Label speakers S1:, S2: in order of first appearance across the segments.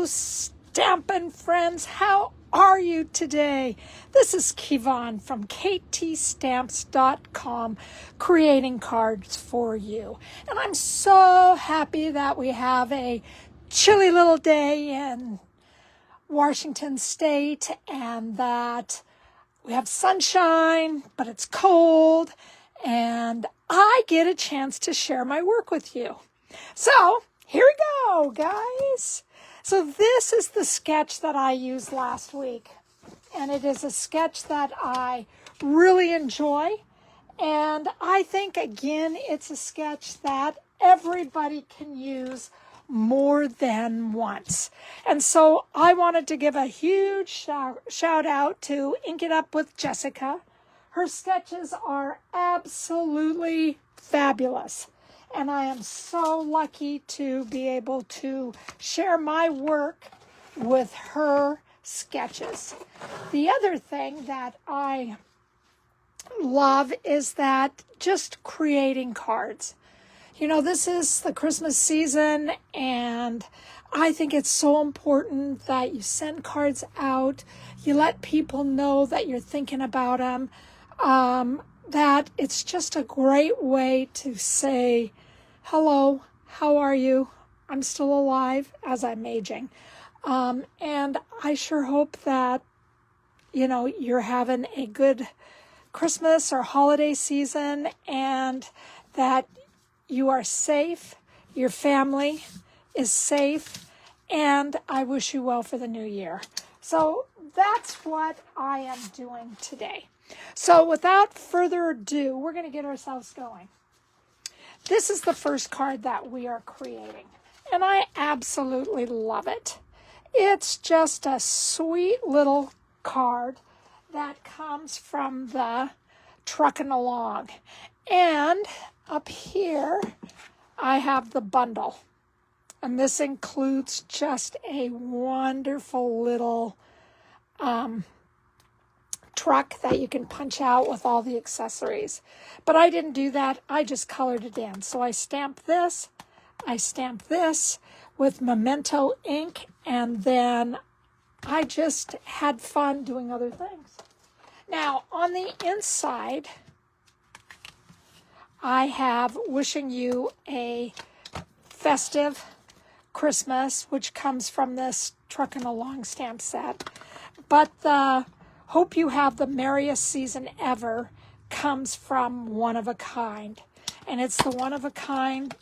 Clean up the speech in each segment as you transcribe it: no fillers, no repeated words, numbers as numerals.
S1: Hello, Stampin' friends. How are you today? This is Kevon from ktstamps.com, creating cards for you. And I'm so happy that we have a chilly little day in Washington State and that we have sunshine, but it's cold, and I get a chance to share my work with you. So here we go, guys. So this is the sketch that I used last week, and it is a sketch that I really enjoy, and I think, again, it's a sketch that everybody can use more than once. And so I wanted to give a huge shout out to Ink It Up with Jessica. Her sketches are absolutely fabulous. And I am so lucky to be able to share my work with her sketches. The other thing that I love is that just creating cards. You know, this is the Christmas season, and I think it's so important that you send cards out. You let people know that you're thinking about them. That it's just a great way to say, hello, how are you? I'm still alive as I'm aging. And I sure hope that, you know, you're having a good Christmas or holiday season and that you are safe, your family is safe, and I wish you well for the new year. So that's what I am doing today. So without further ado, we're going to get ourselves going. This is the first card that we are creating, and I absolutely love it. It's just a sweet little card that comes from the Truckin' Along. And up here, I have the bundle. And this includes just a wonderful little truck that you can punch out with all the accessories. But I didn't do that. I just colored it in. So I stamped this with Memento ink, and then I just had fun doing other things. Now, on the inside, I have wishing you a festive Christmas, which comes from this Truckin' Along stamp set. But the hope you have the merriest season ever comes from One of a Kind. And it's the One of a Kind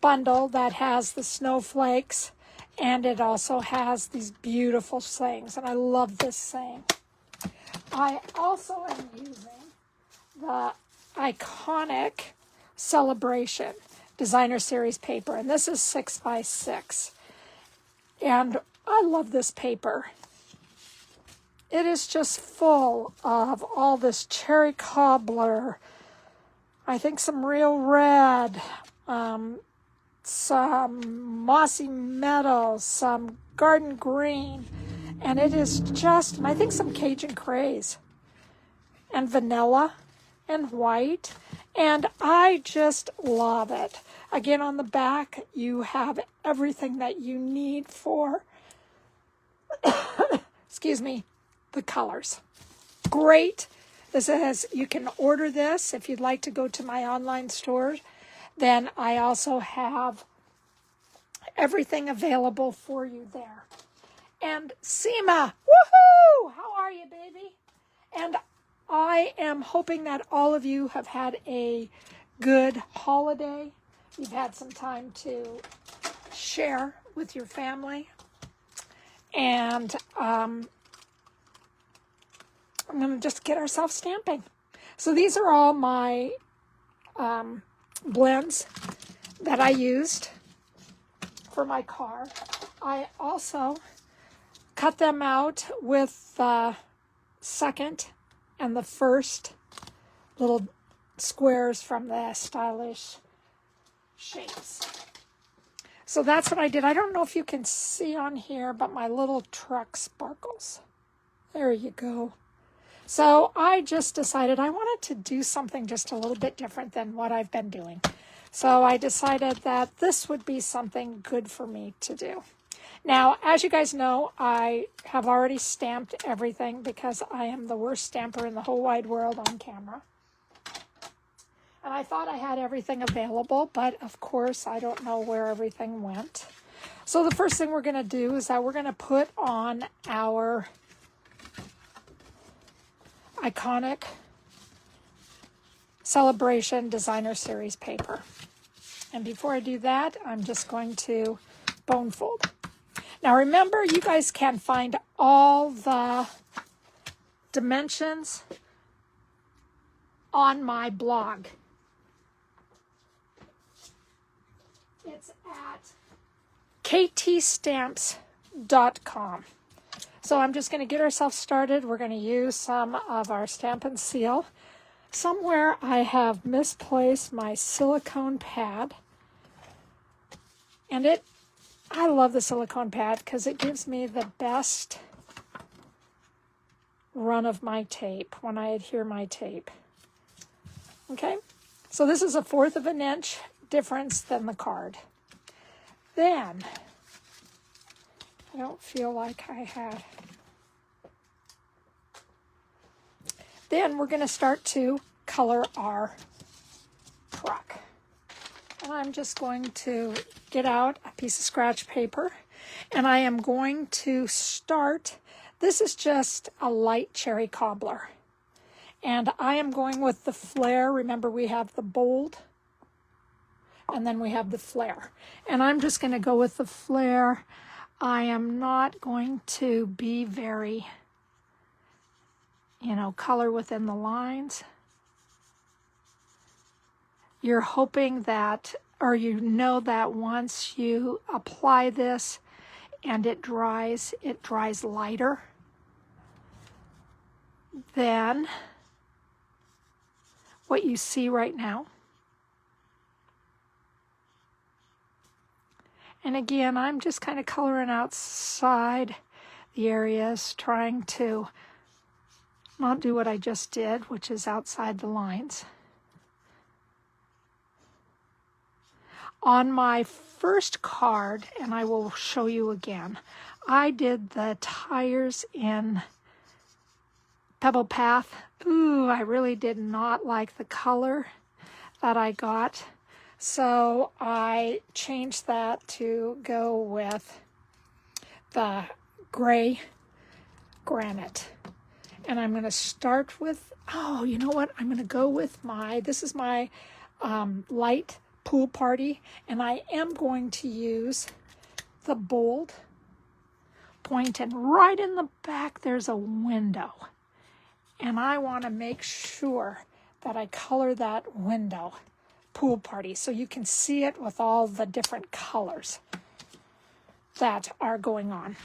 S1: bundle that has the snowflakes, and it also has these beautiful sayings. And I love this saying. I also am using the iconic Celebration Designer Series paper, and this is 6x6. And I love this paper. It is just full of all this cherry cobbler, I think some real red, some mossy meadow, some garden green, and it is just, and I think some Cajun craze, and vanilla, and white, and I just love it. Again, on the back, you have everything that you need for, excuse me, the colors. Great. This is, you can order this if you'd like to go to my online store. Then I also have everything available for you there. And Seema, woohoo! How are you, baby? And I am hoping that all of you have had a good holiday. You've had some time to share with your family. And I'm going to just get ourselves stamping. So these are all my blends that I used for my car. I also cut them out with the second and the first little squares from the Stylish Shapes. So that's what I did. I don't know if you can see on here, but my little truck sparkles. There you go. So I just decided I wanted to do something just a little bit different than what I've been doing. So I decided that this would be something good for me to do. Now, as you guys know, I have already stamped everything because I am the worst stamper in the whole wide world on camera. And I thought I had everything available, but of course I don't know where everything went. So the first thing we're going to do is that we're going to put on our iconic Celebration Designer Series paper. And before I do that, I'm just going to bone fold. Now remember, you guys can find all the dimensions on my blog. It's at ktstamps.com. So I'm just going to get ourselves started. We're going to use some of our Stampin' Seal. Somewhere I have misplaced my silicone pad. And I love the silicone pad because it gives me the best run of my tape when I adhere my tape. Okay, so this is 1/4 of an inch difference than the card. Then, I don't feel like I had. Then we're going to start to color our truck. And I'm just going to get out a piece of scratch paper, and I am going to start. This is just a light cherry cobbler. And I am going with the flare. Remember, we have the bold, and then we have the flare. And I'm just going to go with the flare. I am not going to be very, color within the lines. You're hoping that, or that once you apply this and it dries lighter than what you see right now. And again, I'm just kind of coloring outside the areas, trying to not do what I just did, which is outside the lines. On my first card, and I will show you again, I did the tires in Pebble Path. Ooh, I really did not like the color that I got. So I changed that to go with the gray Granite. And I'm going to start with, you know what? I'm going to go with this is my light Pool Party, and I am going to use the bold point, and right in the back there's a window, and I want to make sure that I color that window Pool Party so you can see it with all the different colors that are going on,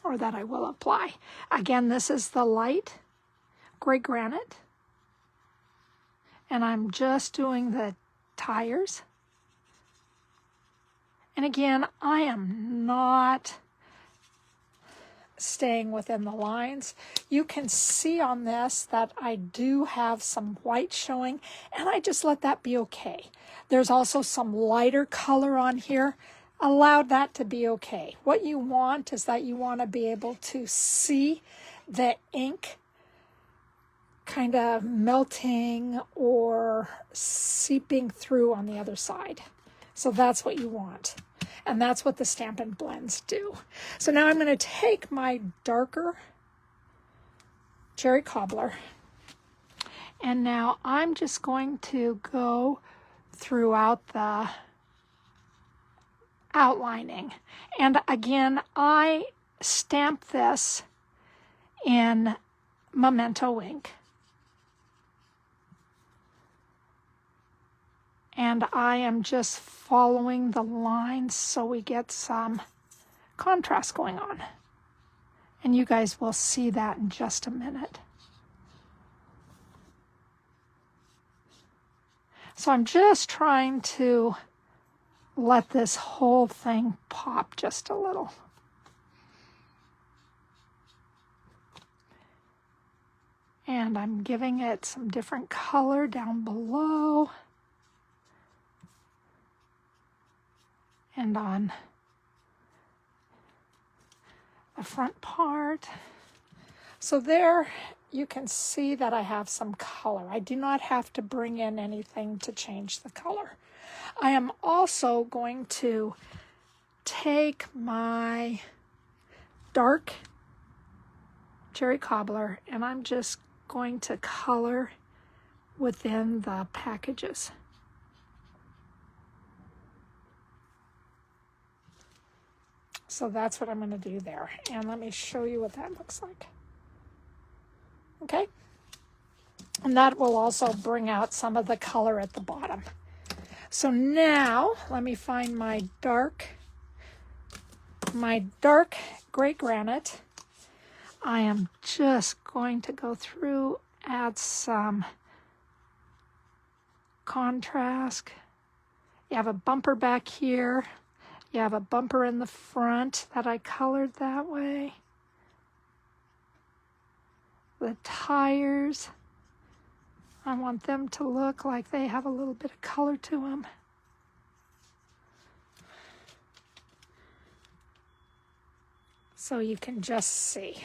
S1: or that I will apply. Again, this is the light gray Granite, and I'm just doing the tires. And again, I am not staying within the lines. You can see on this that I do have some white showing, and I just let that be okay. There's also some lighter color on here. Allowed that to be okay. What you want is that you want to be able to see the ink kind of melting or seeping through on the other side. So that's what you want. And that's what the Stampin' Blends do. So now I'm going to take my darker cherry cobbler, and now I'm just going to go throughout the outlining. And again, I stamp this in Memento ink. And I am just following the lines so we get some contrast going on. And you guys will see that in just a minute. So I'm just trying to let this whole thing pop just a little. And I'm giving it some different color down below. And on front part. So there you can see that I have some color. I do not have to bring in anything to change the color. I am also going to take my dark cherry cobbler and I'm just going to color within the packages. So that's what I'm going to do there. And let me show you what that looks like. Okay. And that will also bring out some of the color at the bottom. So now let me find my dark gray granite. I am just going to go through, add some contrast. You have a bumper back here. You have a bumper in the front that I colored that way. The tires, I want them to look like they have a little bit of color to them. So you can just see.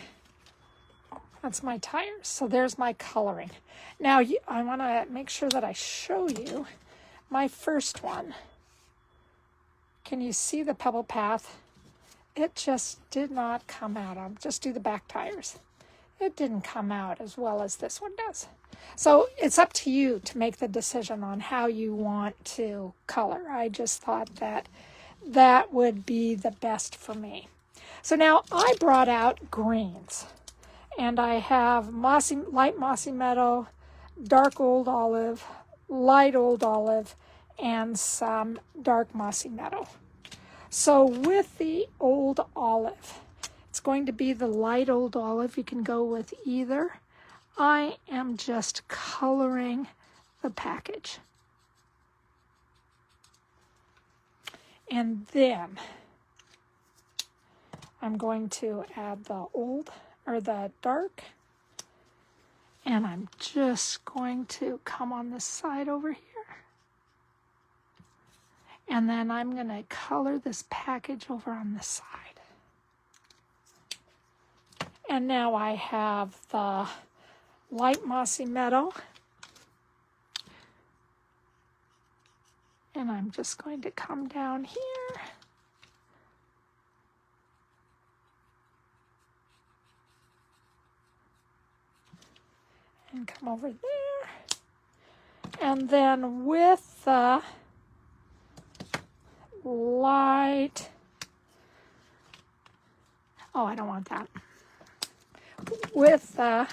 S1: That's my tires. So there's my coloring. Now I want to make sure that I show you my first one. Can you see the pebble path? It just did not come out. I'll just do the back tires. It didn't come out as well as this one does. So it's up to you to make the decision on how you want to color. I just thought that that would be the best for me. So now I brought out greens. And I have mossy, light mossy meadow, dark old olive, light old olive, and some dark mossy meadow. So with the old olive, it's going to be the light old olive. You can go with either. I am just coloring the package. And then I'm going to add the dark, and I'm just going to come on this side over here. And then I'm going to color this package over on this side. And now I have the light mossy meadow. And I'm just going to come down here. And come over there. And then with the light, oh, I don't want that. With the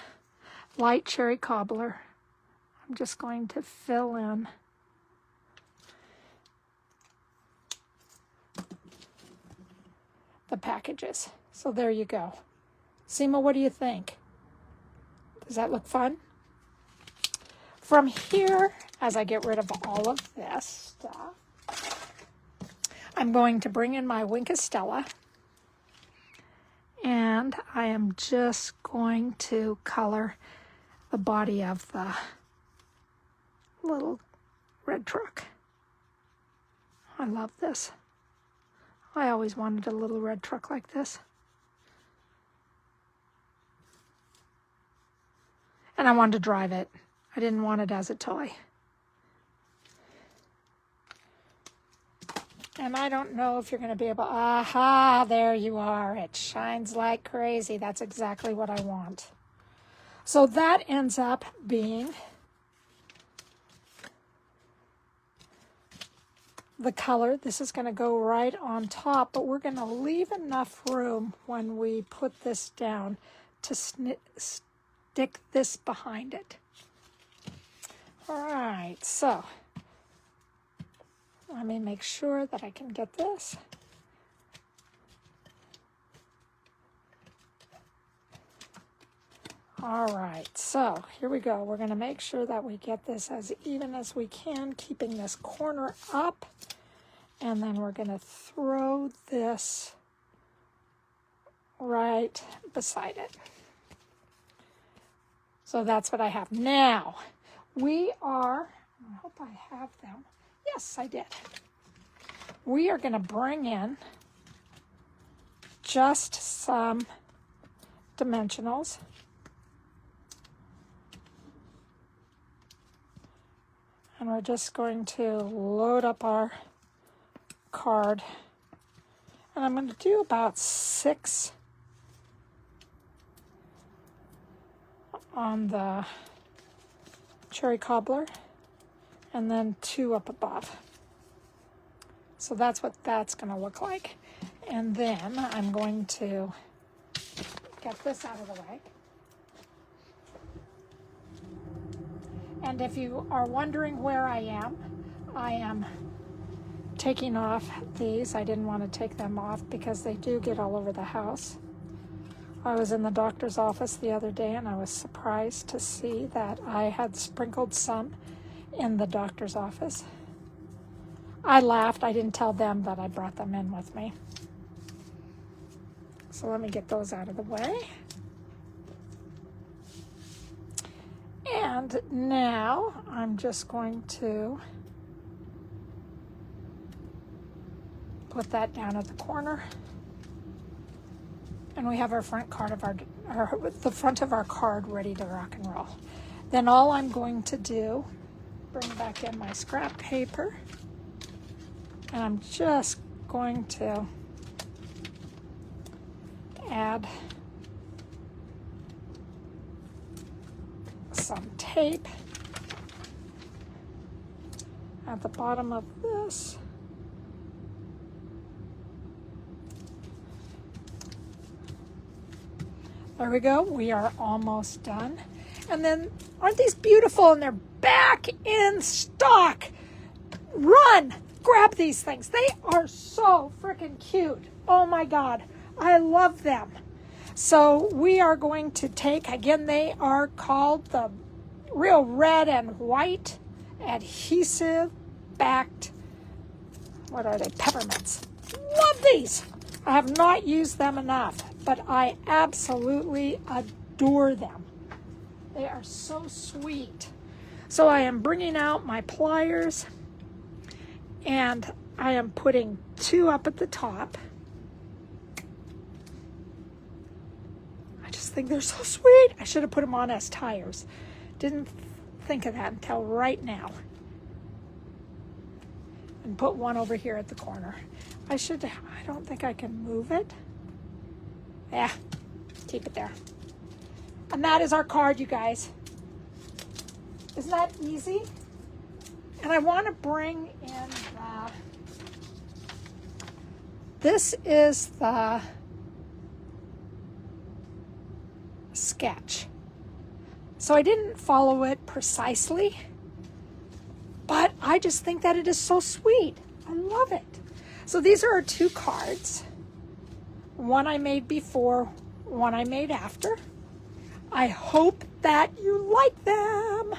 S1: light cherry cobbler, I'm just going to fill in the packages. So there you go. Seema, what do you think? Does that look fun? From here, as I get rid of all of this stuff, I'm going to bring in my Wink of Stella, and I am just going to color the body of the little red truck. I love this. I always wanted a little red truck like this. And I wanted to drive it. I didn't want it as a toy. And I don't know if you're going to be able... Aha, there you are. It shines like crazy. That's exactly what I want. So that ends up being the color. This is going to go right on top, but we're going to leave enough room when we put this down to stick this behind it. All right, so let me make sure that I can get this. All right, so here we go. We're going to make sure that we get this as even as we can, keeping this corner up. And then we're going to throw this right beside it. So that's what I have. Now, I hope I have them. Yes, I did. We are going to bring in just some dimensionals. And we're just going to load up our card. And I'm going to do about 6 on the cherry cobbler and then 2 up above. So that's what that's going to look like. And then I'm going to get this out of the way. And if you are wondering where I am taking off these. I didn't want to take them off because they do get all over the house. I was in the doctor's office the other day and I was surprised to see that I had sprinkled some in the doctor's office. I laughed. I didn't tell them that I brought them in with me. So let me get those out of the way. And now I'm just going to put that down at the corner. And we have our front card of the front of our card ready to rock and roll. Then all I'm going to do, bring back in my scrap paper, and I'm just going to add some tape at the bottom of this. There we go. We are almost done. And then, aren't these beautiful? And they're back in stock. Run! Grab these things. They are so freaking cute. Oh my God. I love them. So we are going to take, again, they are called the real red and white Adhesive-Backed, what are they? Peppermints. Love these. I have not used them enough, but I absolutely adore them. They are so sweet. So I am bringing out my pliers and I am putting 2 up at the top. I just think they're so sweet. I should have put them on as tires. Didn't think of that until right now. And put 1 over here at the corner. I don't think I can move it. Yeah, keep it there. And that is our card, you guys. Isn't that easy? And I want to bring in this is the sketch. So I didn't follow it precisely, but I just think that it is so sweet. I love it. So these are our 2 cards. One I made before, one I made after. I hope that you like them.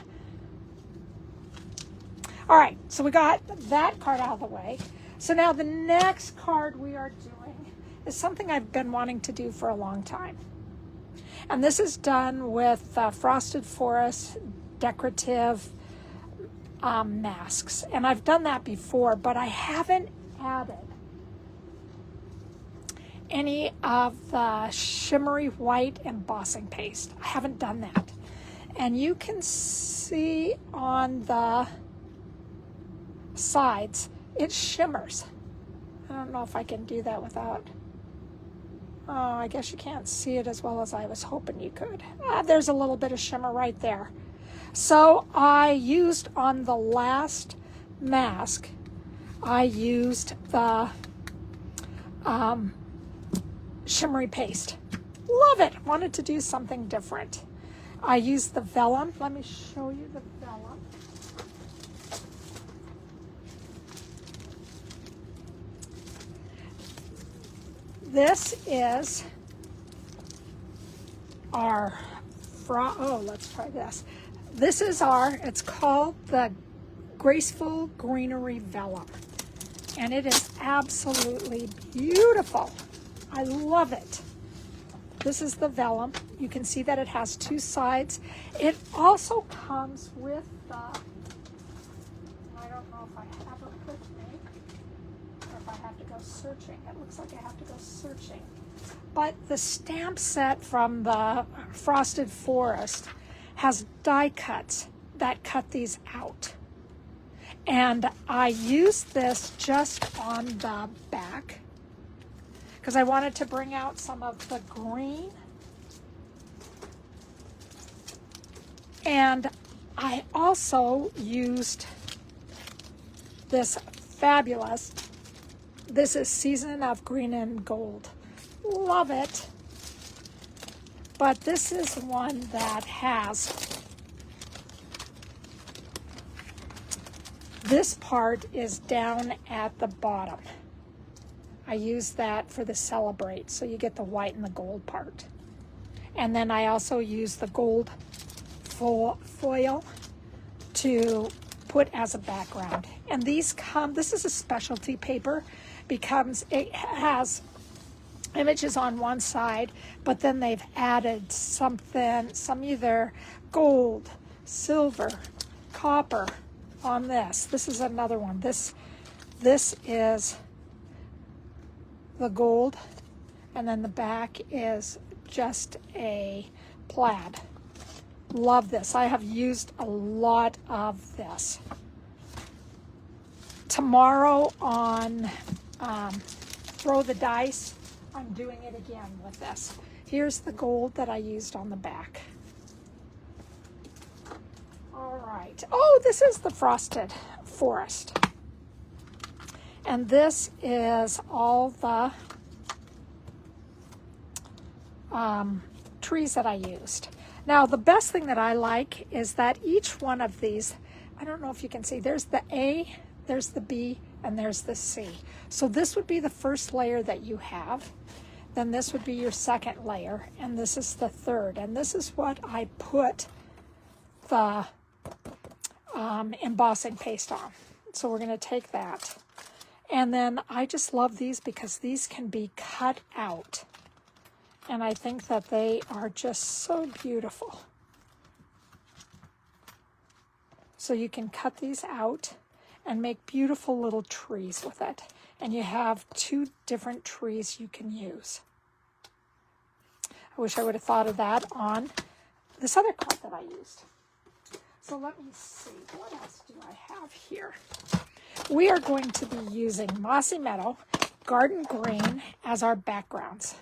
S1: All right, so we got that card out of the way. So now the next card we are doing is something I've been wanting to do for a long time. And this is done with Frosted Forest decorative masks. And I've done that before, but I haven't added any of the shimmery white embossing paste. I haven't done that. And you can see on the sides, it shimmers. I don't know if I can do that without. Oh, I guess you can't see it as well as I was hoping you could. There's a little bit of shimmer right there. So I used on the last mask, I used the shimmery paste. Love it. Wanted to do something different. I used the Vellum. Let me show you the Vellum. This is our let's try this. This is it's called the Graceful Greenery Vellum. And it is absolutely beautiful. I love it. This is the Vellum. You can see that it has 2 sides. It also comes with the, I don't know if I have it with me, or if I have to go searching. It looks like I have to go searching. But the stamp set from the Frosted Forest has die cuts that cut these out. And I used this just on the back because I wanted to bring out some of the green. And I also used this fabulous, this is Season of Green and Gold. Love it. But this is one that has, this part is down at the bottom. I use that for the Celebrate, so you get the white and the gold part. And then I also use the gold foil to put as a background. And these come, this is a specialty paper because it has images on one side, but then they've added something, some either gold, silver, copper on this. This is another one. This is the gold, and then the back is just a plaid. Love this. I have used a lot of this. Tomorrow on Throw the Dice, I'm doing it again with this. Here's the gold that I used on the back. All right. Oh, this is the Frosted Forest. And this is all the trees that I used. Now, the best thing that I like is that each one of these, I don't know if you can see, there's the A, there's the B, and there's the C. So this would be the first layer that you have. Then this would be your second layer, and this is the third. And this is what I put the embossing paste on. So we're going to take that. And then I just love these because these can be cut out. And I think that they are just so beautiful. So you can cut these out and make beautiful little trees with it. And you have 2 different trees you can use. I wish I would have thought of that on this other card that I used. So let me see, what else do I have here? We are going to be using Mossy Meadow, Garden Green as our backgrounds.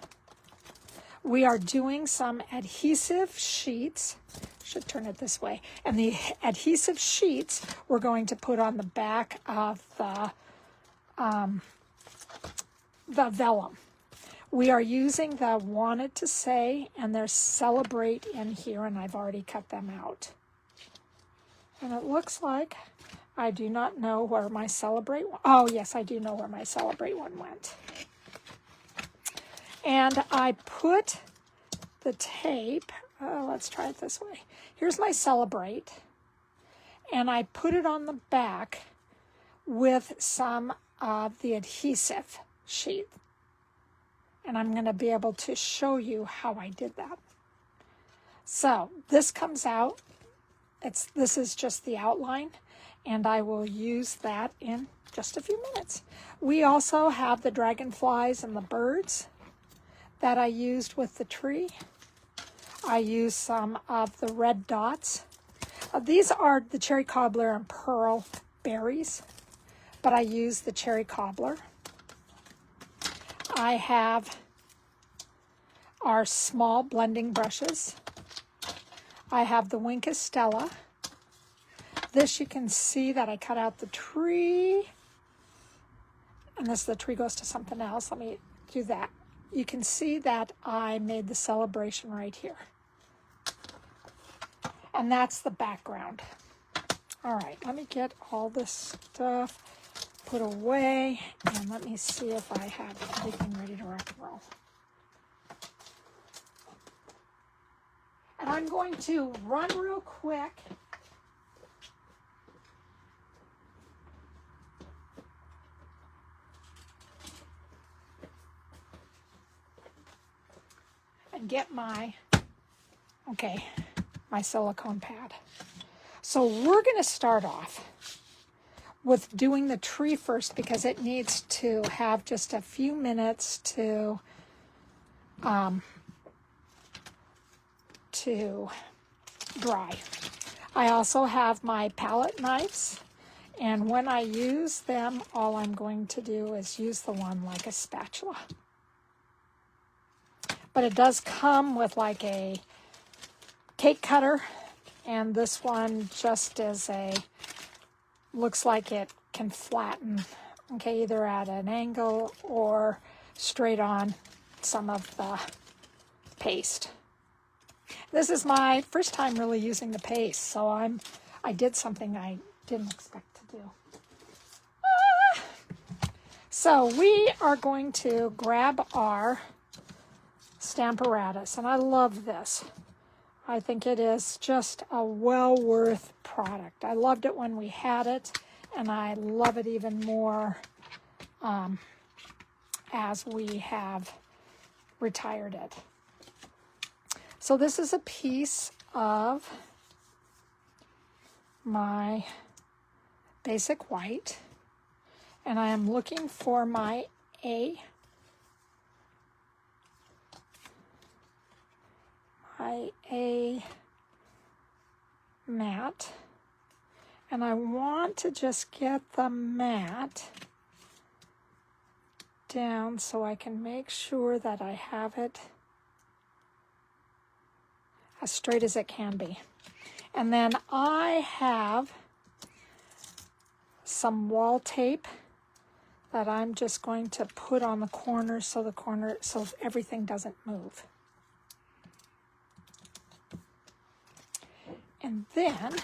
S1: We are doing some adhesive sheets. Should turn it this way. And the adhesive sheets we're going to put on the back of the vellum. We are using the Wanted to Say, and there's Celebrate in here, and I've already cut them out. And it looks like I do not know where my Celebrate one, oh yes, I do know where my Celebrate one went. And I put the tape, let's try it this way. Here's my Celebrate, and I put it on the back with some of the adhesive sheet. And I'm going to be able to show you how I did that. So this comes out. This is just the outline, and I will use that in just a few minutes. We also have the dragonflies and the birds that I used with the tree. I used some of the red dots. These are the cherry cobbler and pearl berries, but I used the cherry cobbler. I have our small blending brushes. I have the Wink of Stella. This you can see that I cut out the tree. And this, the tree goes to something else. Let me do that. You can see that I made the celebration right here. And that's the background. All right, let me get all this stuff put away, and let me see if I have everything ready to rock and roll. And I'm going to run real quick. And get my silicone pad. So we're going to start off with doing the tree first because it needs to have just a few minutes to dry. I also have my palette knives, and when I use them, all I'm going to do is use the one like a spatula. But it does come with like a cake cutter, and this one just is looks like it can flatten, okay, either at an angle or straight on some of the paste. This is my first time really using the paste, so I did something I didn't expect to do. So we are going to grab our Stamparatus, and I love this. I think it is just a well worth product. I loved it when we had it, and I love it even more as we have retired it. So this is a piece of my basic white, and I am looking for my A matte, and I want to just get the matte down so I can make sure that I have it as straight as it can be. And then I have some wall tape that I'm just going to put on the corner so everything doesn't move. And then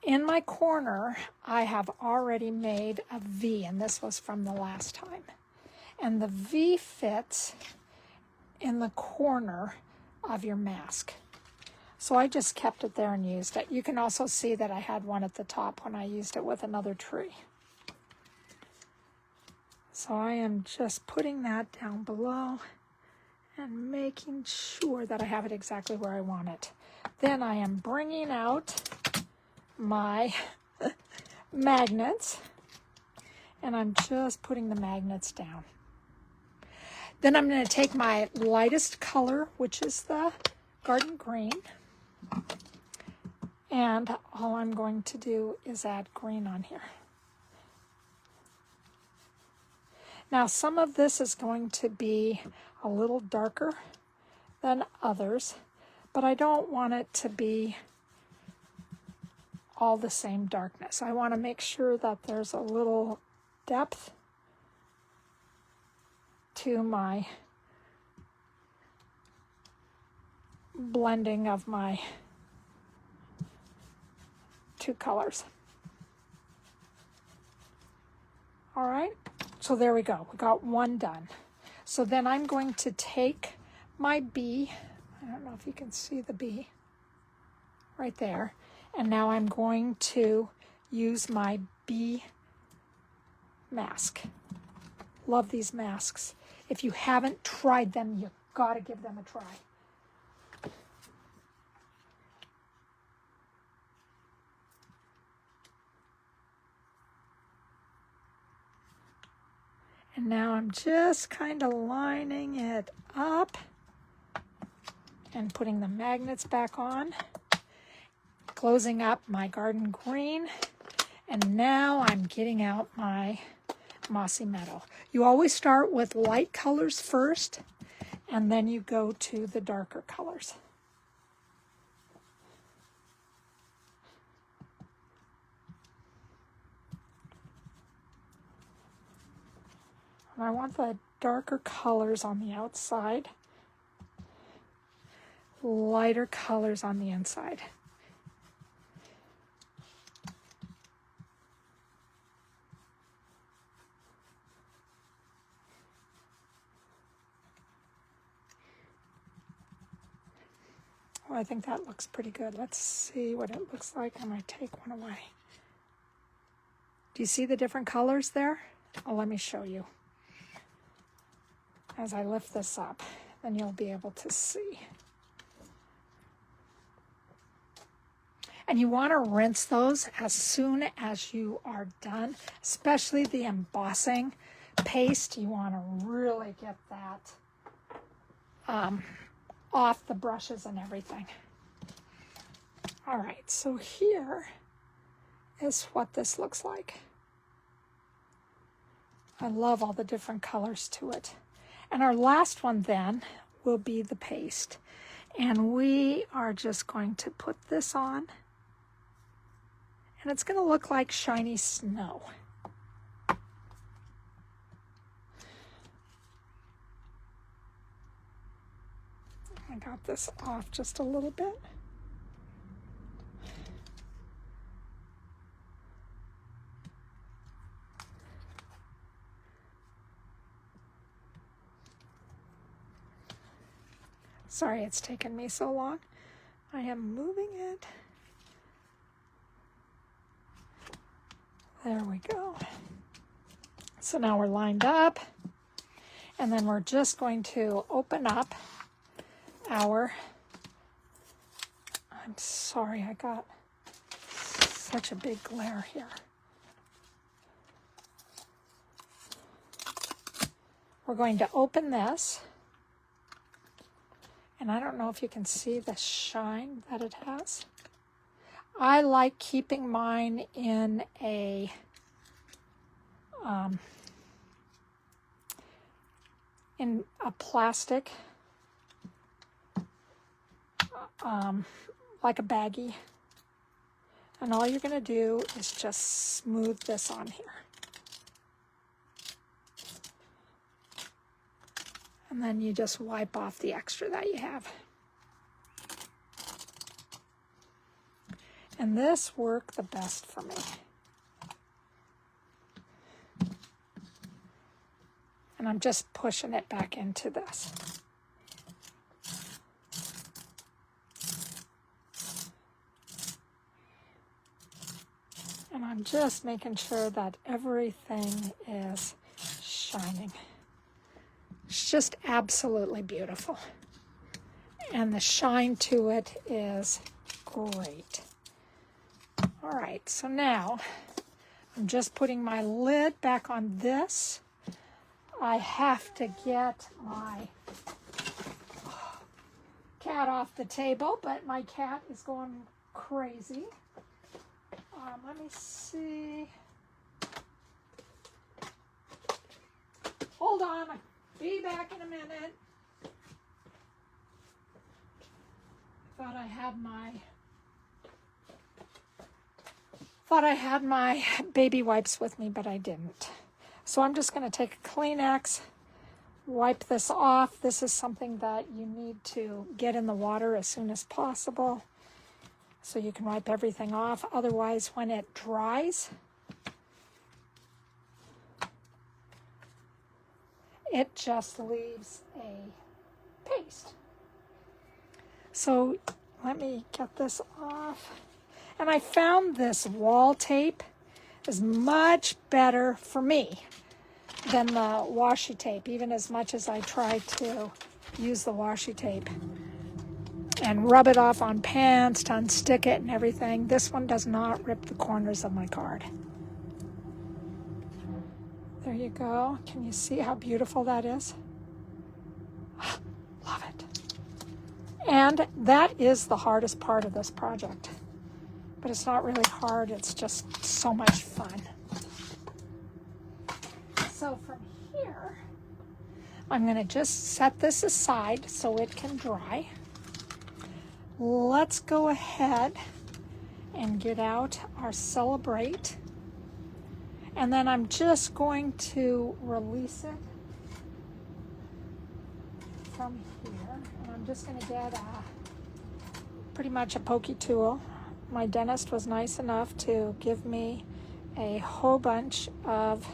S1: in my corner, I have already made a V, and this was from the last time. And the V fits in the corner of your mask. So I just kept it there and used it. You can also see that I had one at the top when I used it with another tree. So I am just putting that down below and making sure that I have it exactly where I want it. Then I am bringing out my magnets, and I'm just putting the magnets down. Then I'm going to take my lightest color, which is the garden green, and all I'm going to do is add green on here. Now some of this is going to be a little darker than others, but I don't want it to be all the same darkness. I want to make sure that there's a little depth to my blending of my two colors. All right, so there we go. We got one done. So then I'm going to take my B. I don't know if you can see the B right there. And now I'm going to use my B mask. Love these masks. If you haven't tried them, you've got to give them a try. And now I'm just kind of lining it up and putting the magnets back on, closing up my garden green, and now I'm getting out my Mossy Meadow. You always start with light colors first, and then you go to the darker colors. And I want the darker colors on the outside, lighter colors on the inside. Oh, I think that looks pretty good. Let's see what it looks like when I take one away. Do you see the different colors there? Oh, let me show you. As I lift this up, then you'll be able to see. And you want to rinse those as soon as you are done, especially the embossing paste. You want to really get that off the brushes and everything. All right, so here is what this looks like. I love all the different colors to it. And our last one then will be the paste. And we are just going to put this on. And it's going to look like shiny snow. I got this off just a little bit. Sorry it's taken me so long. I am moving it. There we go. So now we're lined up. And then we're just going to open up our, I'm sorry, I got such a big glare here. We're going to open this. And I don't know if you can see the shine that it has. I like keeping mine in a plastic, like a baggie. And all you're going to do is just smooth this on here. And then you just wipe off the extra that you have. And this worked the best for me. And I'm just pushing it back into this. And I'm just making sure that everything is shining. It's just absolutely beautiful. And the shine to it is great. All right, so now I'm just putting my lid back on this. I have to get my cat off the table, but my cat is going crazy. Let me see. Hold on. Be back in a minute. Thought I had my baby wipes with me, but I didn't. So I'm just going to take a Kleenex, wipe this off. This is something that you need to get in the water as soon as possible so you can wipe everything off. Otherwise, when it dries, it just leaves a paste. So let me get this off. And I found this wall tape is much better for me than the washi tape, even as much as I try to use the washi tape and rub it off on pants to unstick it and everything. This one does not rip the corners of my card. There you go. Can you see how beautiful that is? Love it. And that is the hardest part of this project. But it's not really hard, it's just so much fun. So from here, I'm going to just set this aside so it can dry. Let's go ahead and get out our Celebrate. And then I'm just going to release it from here. And I'm just going to get pretty much a pokey tool. My dentist was nice enough to give me a whole bunch of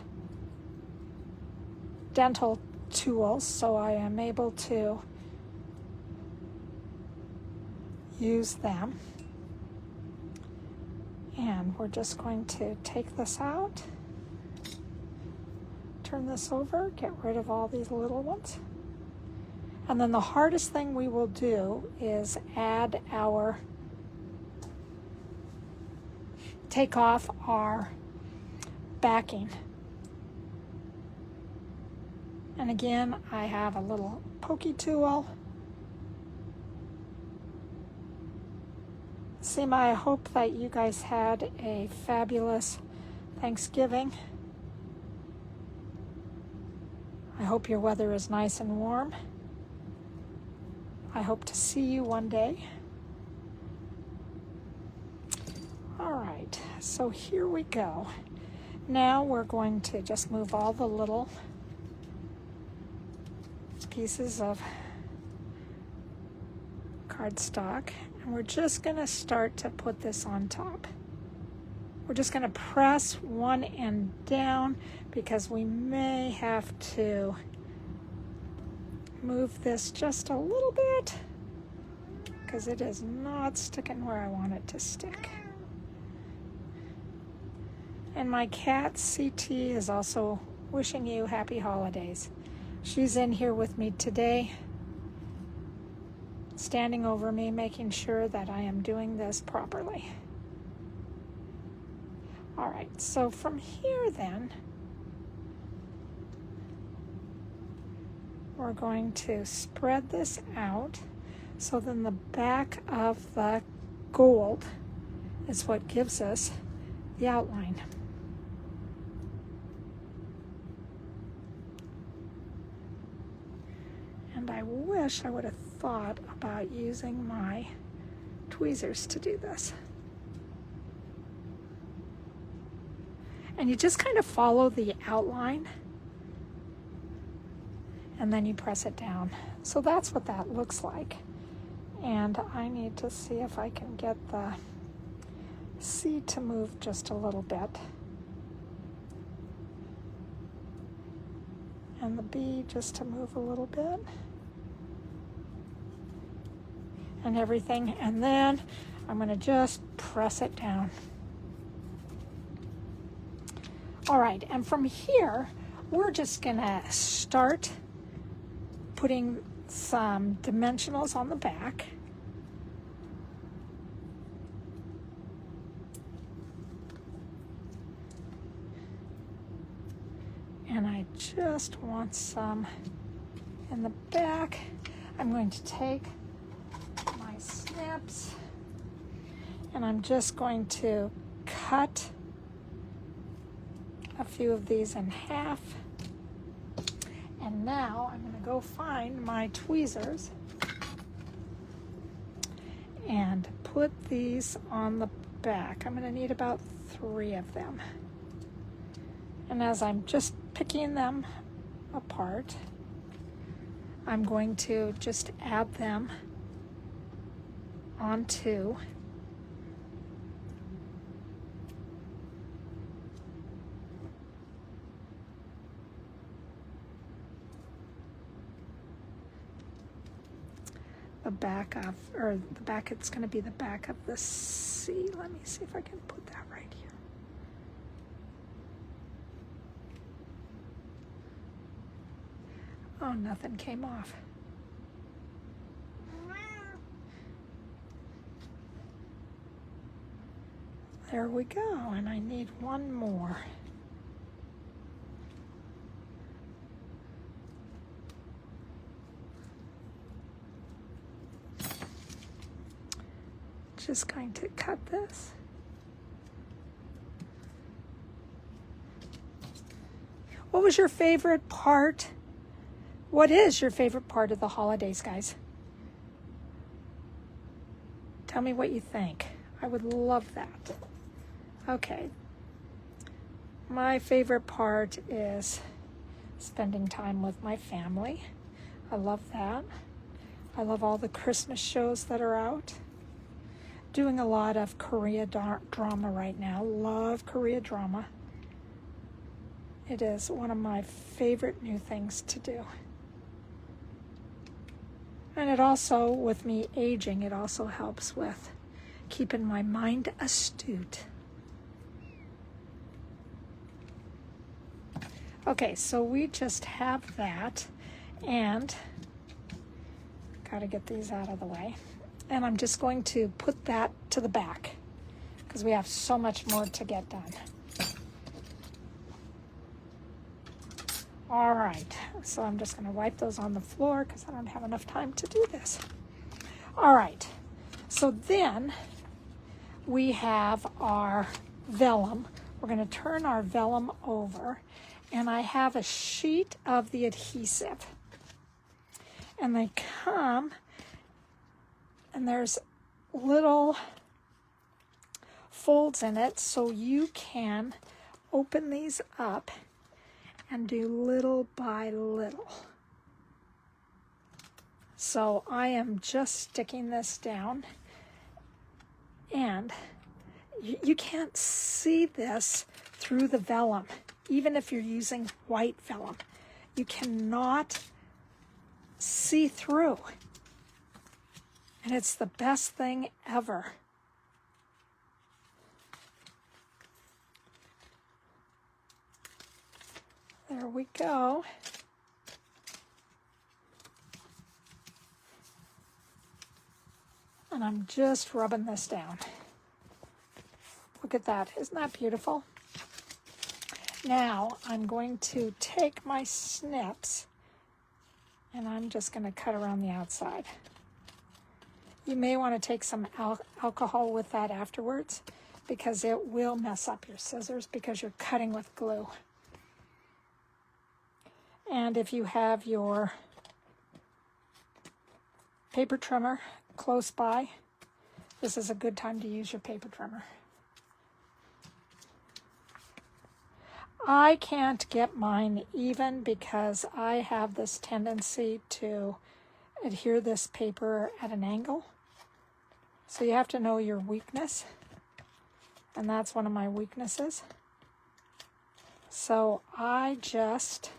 S1: dental tools, so I am able to use them. And we're just going to take this out, turn this over, get rid of all these little ones. And then the hardest thing we will do is add our take off our backing. And again, I have a little pokey tool. Seema, I hope that you guys had a fabulous Thanksgiving. I hope your weather is nice and warm. I hope to see you one day. All right, so here we go. Now we're going to just move all the little pieces of cardstock, and we're just going to start to put this on top. We're just going to press one end down because we may have to move this just a little bit because it is not sticking where I want it to stick. And my cat CT is also wishing you happy holidays. She's in here with me today, standing over me, making sure that I am doing this properly. All right, so from here then, we're going to spread this out so then the back of the gold is what gives us the outline. And I wish I would have thought about using my tweezers to do this. And you just kind of follow the outline and then you press it down. So that's what that looks like. And I need to see if I can get the C to move just a little bit. And the B just to move a little bit. And everything. And then I'm going to just press it down. All right, and from here, we're just going to start putting some dimensionals on the back. And I just want some in the back. I'm going to take my snips and I'm just going to cut a few of these in half. And now I'm going to go find my tweezers and put these on the back. I'm going to need about 3 of them. And as I'm just picking them apart, I'm going to just add them onto the back of, or the back, it's going to be the back of the C. Let me see if I can put that right here. Oh, nothing came off. There we go, and I need one more. Just going to cut this. What was your favorite part? What is your favorite part of the holidays, guys? Tell me what you think. I would love that. Okay. My favorite part is spending time with my family. I love that. I love all the Christmas shows that are out. Doing a lot of Korea drama right now. Love Korea drama. It is one of my favorite new things to do. And it also, with me aging, it also helps with keeping my mind astute. Okay, so we just have that, and got to get these out of the way. And I'm just going to put that to the back. because we have so much more to get done. All right, so I'm just going to wipe those on the floor because I don't have enough time to do this. All right, so then we have our vellum. We're going to turn our vellum over, and I have a sheet of the adhesive. And they come, and there's little folds in it, so you can open these up and do little by little. So I am just sticking this down, and you can't see this through the vellum, even if you're using white vellum. You cannot see through, and it's the best thing ever. There we go. And I'm just rubbing this down. Look at that. Isn't that beautiful? Now I'm going to take my snips, and I'm just going to cut around the outside. You may want to take some alcohol with that afterwards, because it will mess up your scissors because you're cutting with glue. And if you have your paper trimmer close by, this is a good time to use your paper trimmer. I can't get mine even because I have this tendency to adhere this paper at an angle. So you have to know your weakness, and that's one of my weaknesses. So I just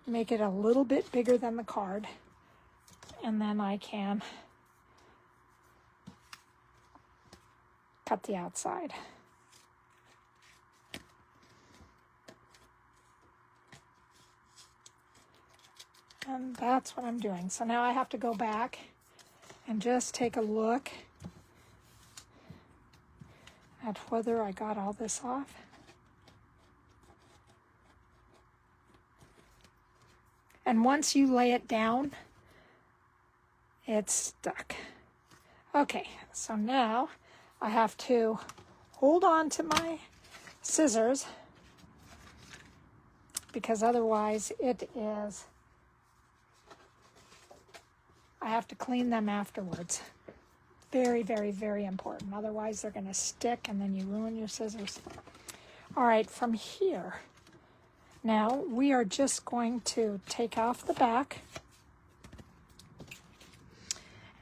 S1: make it a little bit bigger than the card, and then I can cut the outside. And that's what I'm doing. So now I have to go back and just take a look at whether I got all this off. And once you lay it down, it's stuck. Okay, so now I have to hold on to my scissors, because otherwise I have to clean them afterwards. Very, very, very important. Otherwise they're going to stick and then you ruin your scissors. All right, from here, now we are just going to take off the back.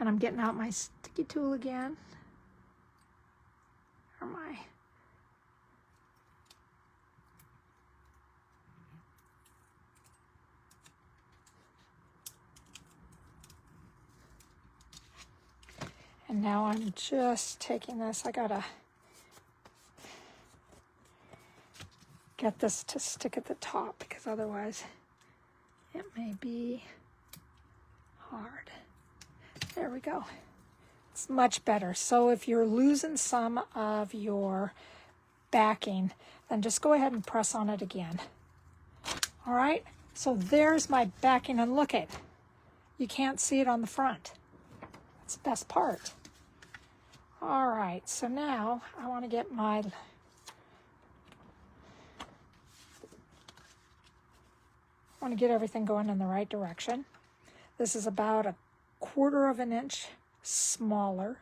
S1: And I'm getting out my sticky tool again. Or my... And now I'm just taking this. I gotta get this to stick at the top, because otherwise it may be hard. There we go. It's much better. So if you're losing some of your backing, then just go ahead and press on it again. All right, so there's my backing, and look it. You can't see it on the front. That's the best part. All right, so now I want to get everything going in the right direction. This is about 1/4 of an inch smaller.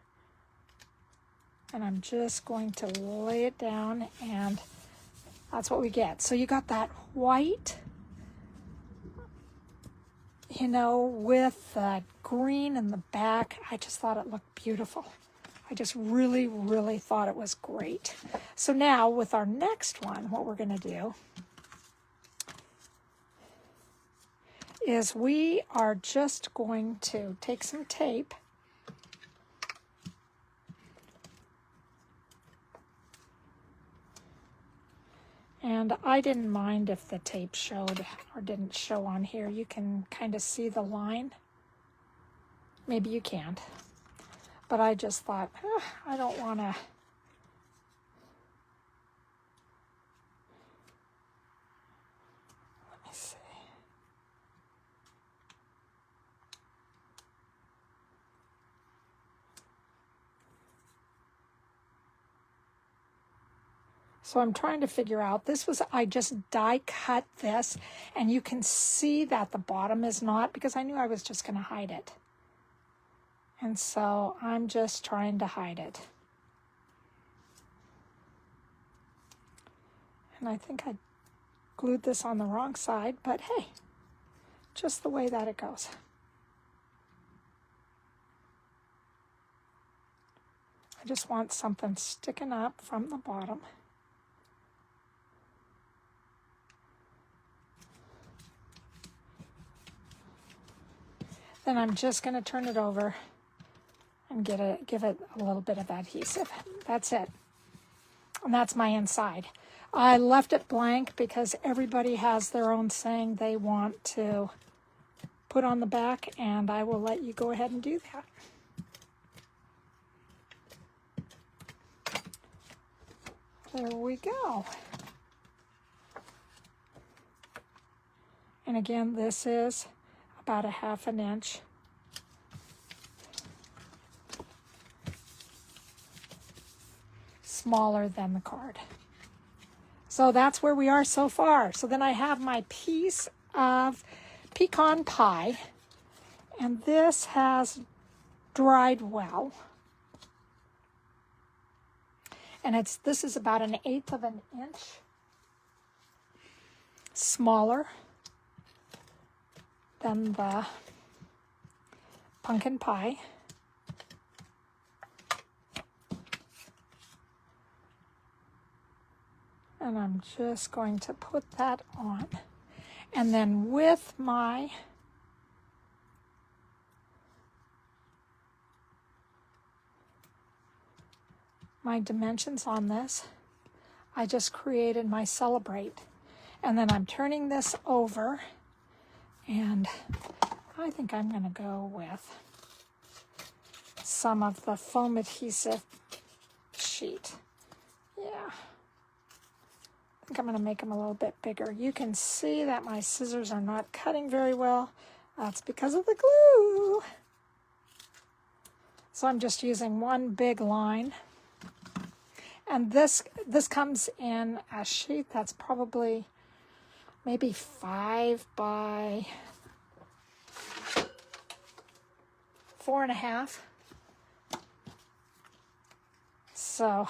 S1: And I'm just going to lay it down, and that's what we get. So you got that white, you know, with the green in the back. I just thought it looked beautiful. I just really, really thought it was great. So now with our next one, what we're going to do is we are just going to take some tape and I didn't mind if the tape showed or didn't show on here. You can kind of see the line. Maybe you can't. But I just thought, I don't want to. Let me see. So I'm trying to figure out, I just die cut this, and you can see that the bottom is not, because I knew I was just going to hide it. And so I'm just trying to hide it. And I think I glued this on the wrong side, but hey, just the way that it goes. I just want something sticking up from the bottom. Then I'm just going to turn it over and give it a little bit of adhesive. That's it. And that's my inside. I left it blank because everybody has their own saying they want to put on the back, and I will let you go ahead and do that. There we go. And again, this is about 1/2 inch. Smaller than the card. So that's where we are so far. So then I have my piece of pecan pie, and this has dried well. And this is about 1/8 of an inch smaller than the pumpkin pie. And I'm just going to put that on. And then with my dimensions on this, I just created my Celebrate. And then I'm turning this over, and I think I'm going to go with some of the foam adhesive sheet. Yeah. I think I'm going to make them a little bit bigger. You can see that my scissors are not cutting very well. That's because of the glue. So I'm just using one big line. And this comes in a sheet that's probably maybe 5 by 4.5. So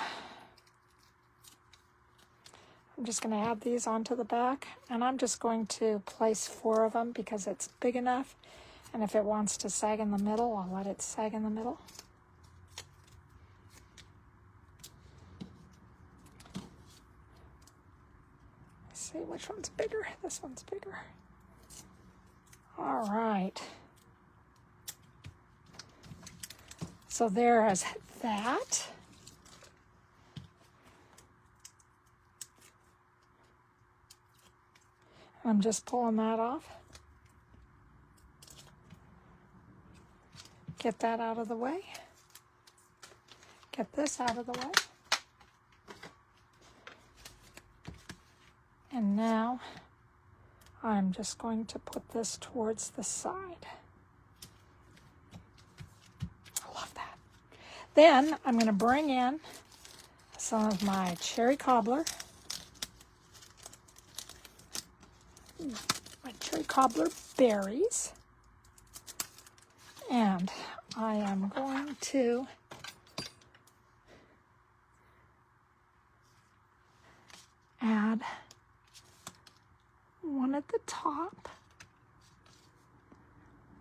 S1: I'm just going to add these onto the back, and I'm just going to place 4 of them because it's big enough. And if it wants to sag in the middle, I'll let it sag in the middle. See which one's bigger. This one's bigger. All right. So there is that. I'm just pulling that off. Get that out of the way. Get this out of the way. And now I'm just going to put this towards the side. I love that. Then I'm going to bring in some of my cherry cobbler. My cherry cobbler berries. And I am going to add one at the top,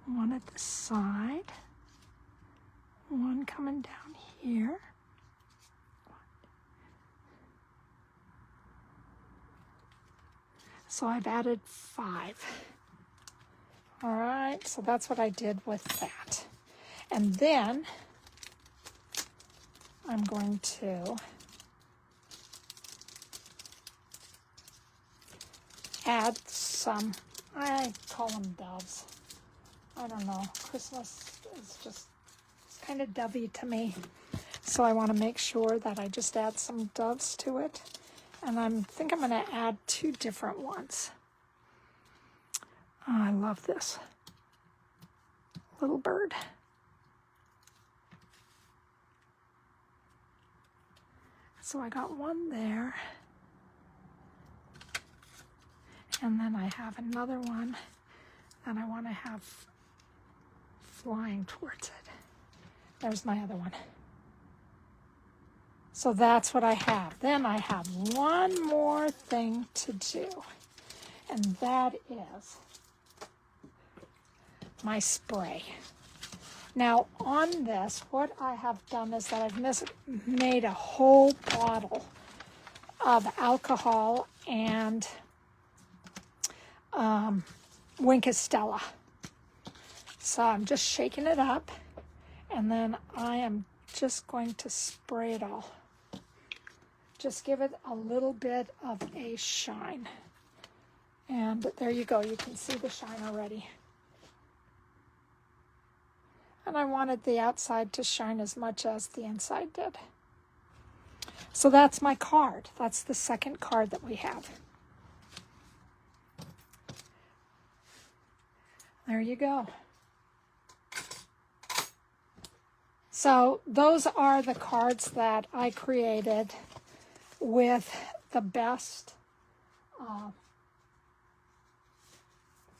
S1: one at the side, one coming down here. So I've added 5. All right, so that's what I did with that. And then I'm going to add some, I call them doves. I don't know, Christmas is just kind of dovey to me. So I want to make sure that I just add some doves to it. And I think I'm going to add 2 different ones. Oh, I love this little bird. So I got one there. And then I have another one that I want to have flying towards it. There's my other one. So that's what I have. Then I have one more thing to do, and that is my spray. Now on this, what I have done is that I've made a whole bottle of alcohol and Stella. So I'm just shaking it up, and then I am just going to spray it all. Just give it a little bit of a shine. And there you go. You can see the shine already. And I wanted the outside to shine as much as the inside did. So that's my card. That's the second card that we have. There you go. So those are the cards that I created with the best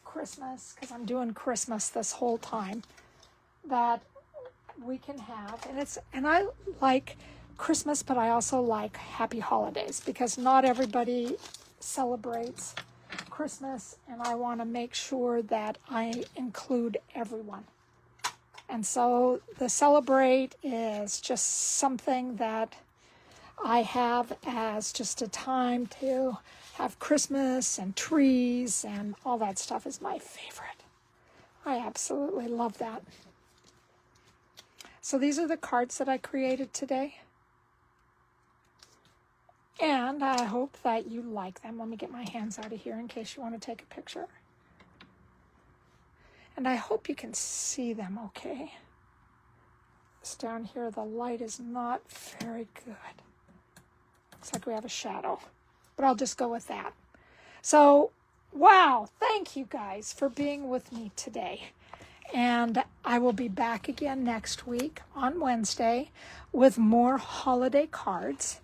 S1: Christmas, because I'm doing Christmas this whole time, that we can have. And I like Christmas, but I also like happy holidays, because not everybody celebrates Christmas, and I want to make sure that I include everyone. And so the Celebrate is just something that I have as just a time to have Christmas and trees and all that stuff is my favorite. I absolutely love that. So these are the cards that I created today. And I hope that you like them. Let me get my hands out of here in case you want to take a picture. And I hope you can see them okay. This down here, the light is not very good. Looks like we have a shadow, but I'll just go with that. So, wow, thank you guys for being with me today. And I will be back again next week on Wednesday with more holiday cards.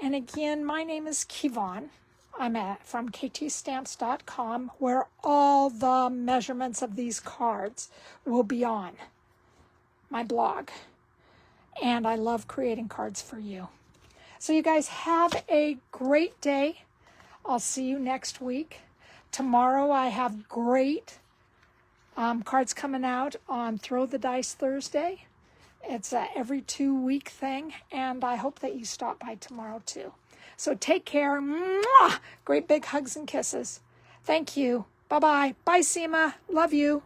S1: And again, my name is Kevon. I'm from ktstamps.com, where all the measurements of these cards will be on my blog. And I love creating cards for you. So you guys have a great day. I'll see you next week. Tomorrow I have great cards coming out on Throw the Dice Thursday. It's a every 2-week thing, and I hope that you stop by tomorrow too. So take care. Mwah! Great big hugs and kisses. Thank you. Bye-bye. Bye, Seema. Love you.